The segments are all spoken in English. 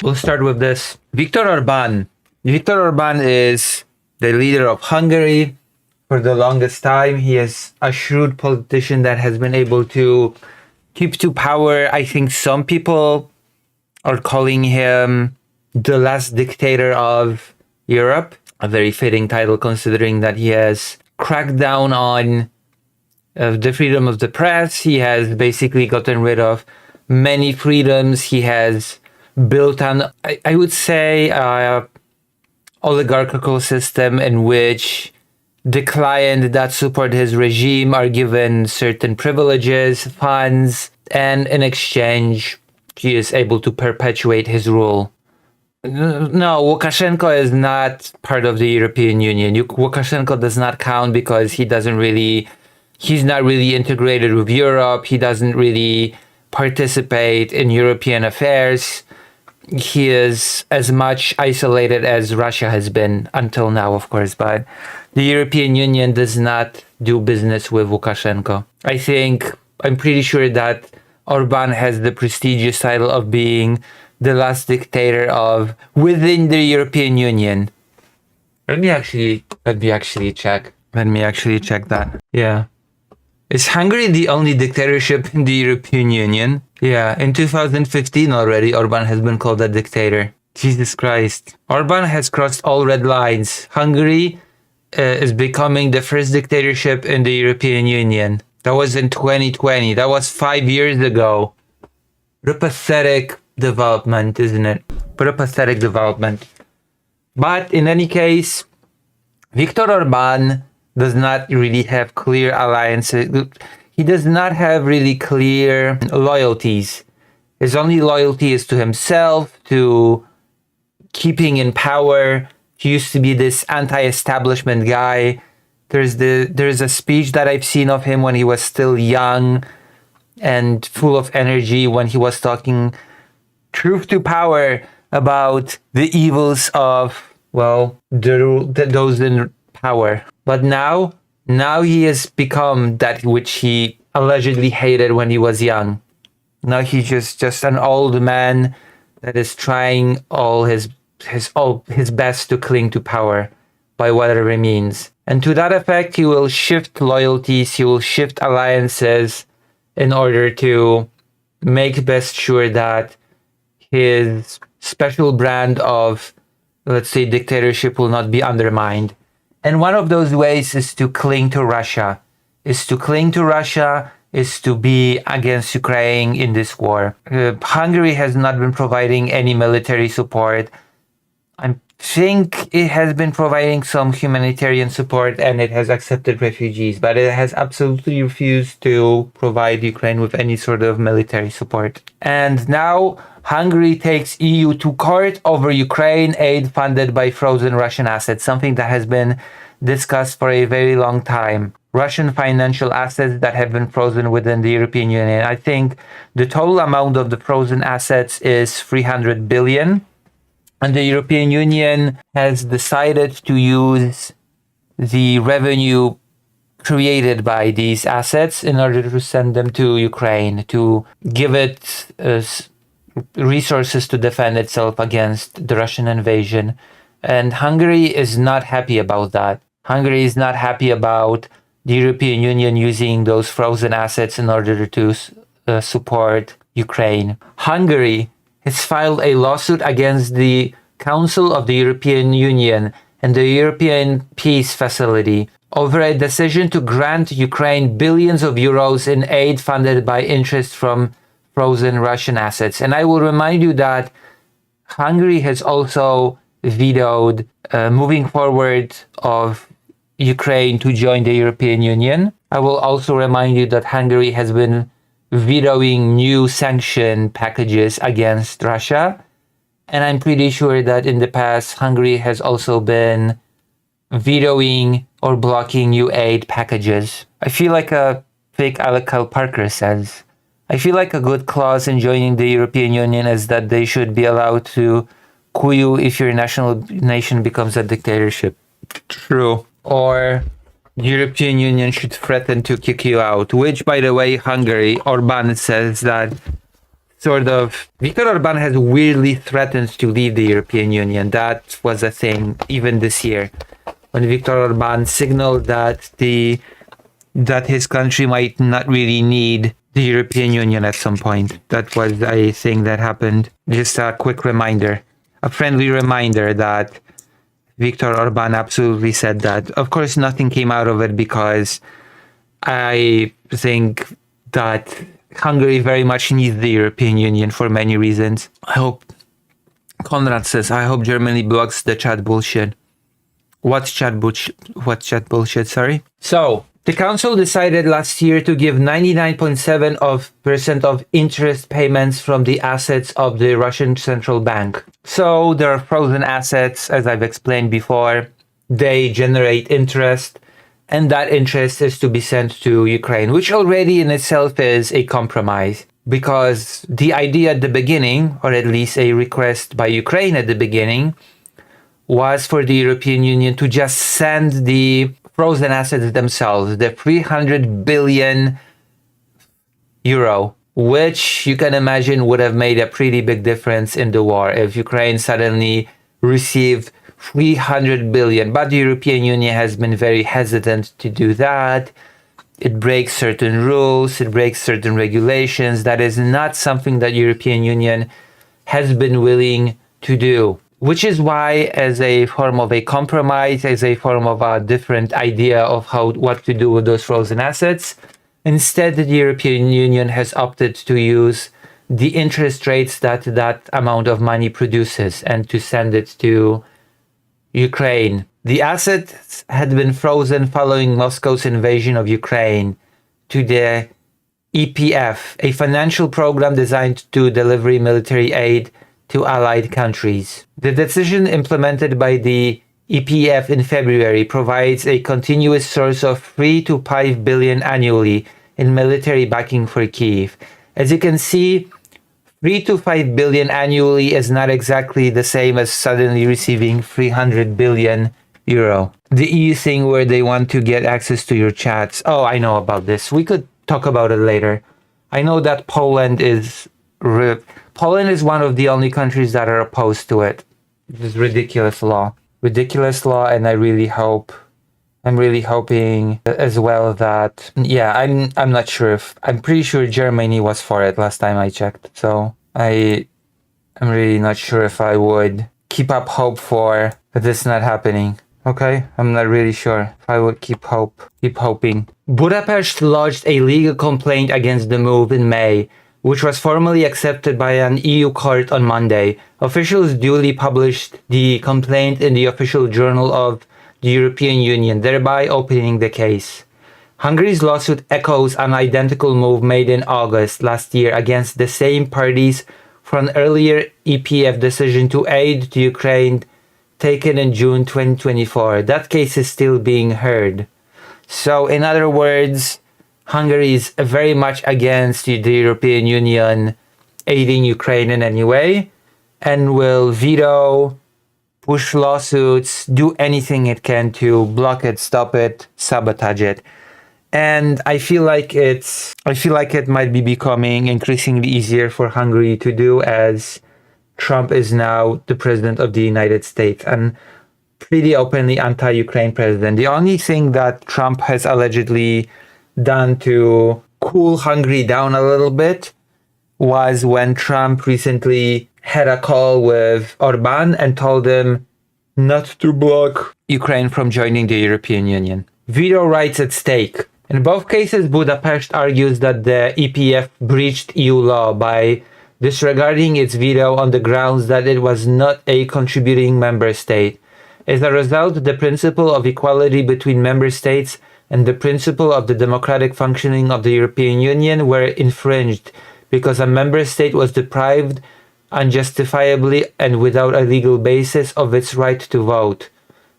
We'll start with this. Viktor Orban. Viktor Orban is the leader of Hungary. For the longest time, he is a shrewd politician that has been able to keep to power. I think some people are calling him the last dictator of Europe. A very fitting title considering that he has cracked down on the freedom of the press. He has basically gotten rid of many freedoms. He has built on, I would say, oligarchical system in which the client that support his regime are given certain privileges, funds, and in exchange, he is able to perpetuate his rule. No, Lukashenko is not part of the European Union. Lukashenko does not count because he's not really integrated with Europe. He doesn't really participate in European affairs. He is as much isolated as Russia has been until now, of course, but the European Union does not do business with Lukashenko. I'm pretty sure that Orban has the prestigious title of being the last dictator within the European Union. Let me actually check. Let me actually check that. Yeah. Is Hungary the only dictatorship in the European Union? Yeah, in 2015 already, Orban has been called a dictator. Jesus Christ. Orban has crossed all red lines. Hungary is becoming the first dictatorship in the European Union. That was in 2020. That was 5 years ago. What a pathetic development, isn't it? What a pathetic development. But in any case, Viktor Orban does not really have clear alliances. He does not have really clear loyalties. His only loyalty is to himself, to keeping in power. He used to be this anti-establishment guy. There's a speech that I've seen of him when he was still young and full of energy, when he was talking truth to power about the evils of, those in power. But now he has become that which he allegedly hated when he was young. Now he's just an old man that is trying all his best to cling to power by whatever means. And to that effect, he will shift loyalties, he will shift alliances in order to make best sure that his special brand of, let's say, dictatorship will not be undermined. And one of those ways is to cling to Russia, is to be against Ukraine in this war. Hungary has not been providing any military support. I think it has been providing some humanitarian support and it has accepted refugees, but it has absolutely refused to provide Ukraine with any sort of military support. And now Hungary takes EU to court over Ukraine aid funded by frozen Russian assets, something that has been discussed for a very long time. Russian financial assets that have been frozen within the European Union. I think the total amount of the frozen assets is 300 billion. And the European Union has decided to use the revenue created by these assets in order to send them to Ukraine, to give it resources to defend itself against the Russian invasion. And Hungary is not happy about that. Hungary is not happy about the European Union using those frozen assets in order to support Ukraine. Hungary has filed a lawsuit against the Council of the European Union and the European Peace Facility over a decision to grant Ukraine billions of euros in aid funded by interest from frozen Russian assets. And I will remind you that Hungary has also vetoed moving forward of Ukraine to join the European Union. I will also remind you that Hungary has been vetoing new sanction packages against Russia. And I'm pretty sure that in the past, Hungary has also been vetoing or blocking new aid packages. I feel like a fake Alec Parker says. I feel like a good clause in joining the European Union is that they should be allowed to coup you if your nation becomes a dictatorship. True. Or the European Union should threaten to kick you out, which, by the way, Hungary, Orban says that Viktor Orban has weirdly threatened to leave the European Union. That was a thing even this year, when Viktor Orban signaled that his country might not really need the European Union at some point. That was a thing that happened. Just a quick reminder, a friendly reminder that Viktor Orban absolutely said that. Of course, nothing came out of it because I think that Hungary very much needs the European Union for many reasons. I hope, Konrad says, I hope Germany blocks the chat bullshit. What's chat bullshit, sorry? So, the council decided last year to give 99.7% of interest payments from the assets of the Russian central bank. So there are frozen assets, as I've explained before. They generate interest, and that interest is to be sent to Ukraine, which already in itself is a compromise. Because the idea at the beginning, or at least a request by Ukraine at the beginning, was for the European Union to just send the frozen assets themselves, the 300 billion euro, which you can imagine would have made a pretty big difference in the war if Ukraine suddenly received 300 billion. But the European Union has been very hesitant to do that. It breaks certain rules, it breaks certain regulations. That is not something that European Union has been willing to do. Which is why, as a form of a compromise, as a form of a different idea of what to do with those frozen assets, instead the European Union has opted to use the interest rates that that amount of money produces and to send it to Ukraine. The assets had been frozen following Moscow's invasion of Ukraine to the EPF, a financial program designed to deliver military aid to allied countries. The decision implemented by the EPF in February provides a continuous source of 3 to 5 billion annually in military backing for Kyiv. As you can see, 3 to 5 billion annually is not exactly the same as suddenly receiving 300 billion euro. The EU thing where they want to get access to your chats. Oh, I know about this. We could talk about it later. I know that Poland is one of the only countries that are opposed to it. This ridiculous law, and I'm really hoping as well that, I'm not sure I'm pretty sure Germany was for it last time I checked. So I'm really not sure if I would keep up hope for this not happening. Okay, I'm not really sure if I would keep hoping. Budapest lodged a legal complaint against the move in May, which was formally accepted by an EU court on Monday. Officials duly published the complaint in the official journal of the European Union, thereby opening the case. Hungary's lawsuit echoes an identical move made in August last year against the same parties for an earlier EPF decision to aid to Ukraine taken in June 2024. That case is still being heard. So, in other words, Hungary is very much against the European Union aiding Ukraine in any way and will veto, push lawsuits, do anything it can to block it, stop it, sabotage it. And I feel like it might be becoming increasingly easier for Hungary to do as Trump is now the president of the United States and pretty openly anti-Ukraine president. The only thing that Trump has allegedly done to cool Hungary down a little bit was when Trump recently had a call with Orban and told him not to block Ukraine from joining the European Union. Veto rights at stake. In both cases, Budapest argues that the EPF breached EU law by disregarding its veto on the grounds that it was not a contributing member state. As a result, the principle of equality between member states and the principle of the democratic functioning of the European Union were infringed because a member state was deprived unjustifiably and without a legal basis of its right to vote.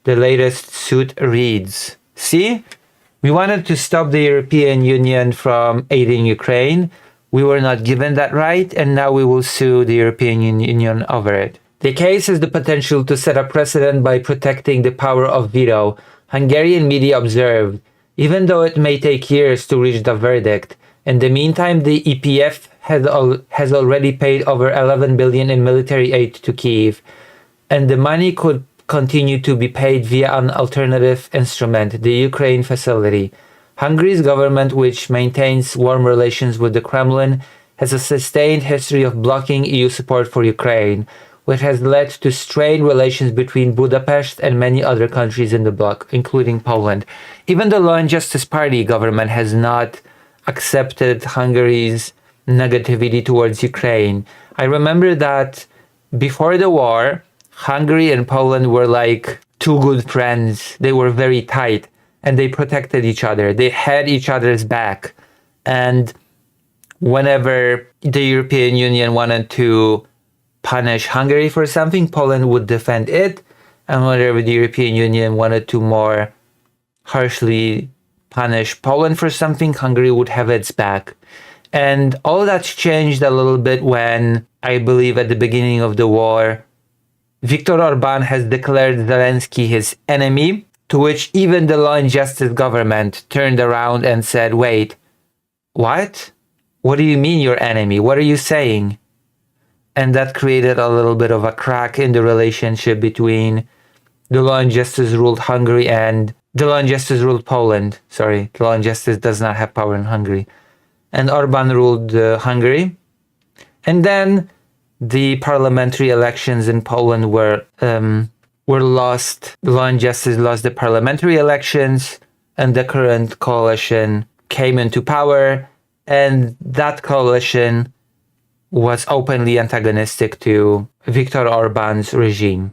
The latest suit reads, see, we wanted to stop the European Union from aiding Ukraine. We were not given that right, and now we will sue the European Union over it. The case has the potential to set a precedent by protecting the power of veto, Hungarian media observed. Even though it may take years to reach the verdict, in the meantime the EPF has already paid over 11 billion in military aid to Kyiv, and the money could continue to be paid via an alternative instrument, the Ukraine facility. Hungary's government, which maintains warm relations with the Kremlin, has a sustained history of blocking EU support for Ukraine, which has led to strained relations between Budapest and many other countries in the bloc, including Poland. Even the Law and Justice Party government has not accepted Hungary's negativity towards Ukraine. I remember that before the war, Hungary and Poland were like two good friends. They were very tight and they protected each other. They had each other's back. And whenever the European Union wanted to punish Hungary for something, Poland would defend it. And whenever the European Union wanted to more harshly punish Poland for something, Hungary would have its back. And all that's changed a little bit when, I believe at the beginning of the war, Viktor Orban has declared Zelensky his enemy, to which even the Law and Justice government turned around and said, wait, what? What do you mean your enemy? What are you saying? And that created a little bit of a crack in the relationship between the Law and Justice ruled Hungary and the Law and Justice ruled Poland. Sorry, the Law and Justice does not have power in Hungary. And Orban ruled Hungary. And then the parliamentary elections in Poland were lost. The Law and Justice lost the parliamentary elections, and the current coalition came into power. And that coalition was openly antagonistic to Viktor Orban's regime.